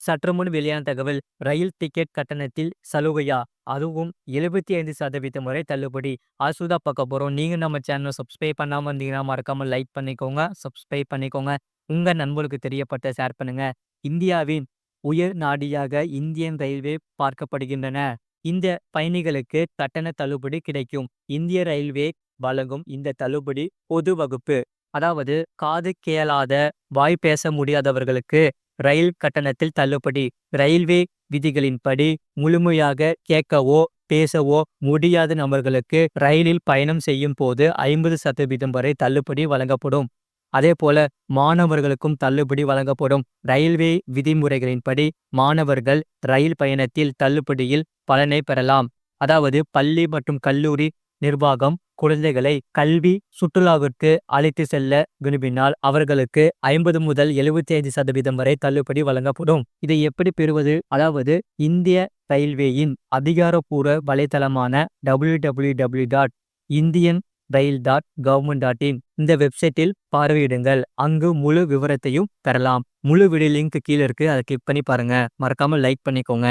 சற்று முன் வெளியான தகவல். ரயில் டிக்கெட் கட்டணத்தில் சலுகையா? அதுவும் 75% வரை தள்ளுபடி. அதுதான் பார்க்க போறோம். நீங்க நம்ம சேனலை சப்ஸ்கிரைப் பண்ணாம இருந்தீங்கன்னா மறக்காம லைக் பண்ணிக்கோங்க, சப்ஸ்கிரைப் பண்ணிக்கோங்க. உங்க நண்பர்களுக்கு தெரியப்பட்ட ஷேர் பண்ணுங்க. இந்தியாவின் உயர் நாடியாக இந்தியன் ரயில்வே பார்க்கப்படுகின்றன. இந்த பயணிகளுக்கு கட்டண தள்ளுபடி கிடைக்கும். இந்திய ரயில்வே வழங்கும் இந்த தள்ளுபடி பொது வகுப்பு, அதாவது காது கேளாத, வாய் பேச முடியாதவர்களுக்கு ரயில் கட்டணத்தில் தள்ளுபடி. ரயில்வே விதிகளின்படி முழுமையாக கேட்கவோ பேசவோ முடியாத நபர்களுக்கு ரயிலில் பயணம் செய்யும் போது 50% வரை தள்ளுபடி வழங்கப்படும். அதே போல மாணவர்களுக்கும் தள்ளுபடி வழங்கப்படும். ரயில்வே விதிமுறைகளின்படி மாணவர்கள் ரயில் பயணத்தில் தள்ளுபடியில் பலனை பெறலாம். அதாவது பள்ளி மற்றும் கல்லூரி நிர்வாகம் குழந்தைகளை கல்வி சுற்றுலாவிற்கு அழைத்து செல்ல விரும்பினால் அவர்களுக்கு 50 முதல் 75% வரை தள்ளுபடி வழங்கப்படும். இதை எப்படி பெறுவது? அதாவது இந்திய ரயில்வேயின் அதிகாரப்பூர்வ வலைத்தளமான www.indianrail.government.in இந்த வெப்சைட்டில் பார்வையிடுங்கள். அங்கு முழு விவரத்தையும் பெறலாம். முழு வீடியோ லிங்க் கீழே இருக்கு. அதை கிளிக் பண்ணி பாருங்க. மறக்காம லைக் பண்ணிக்கோங்க.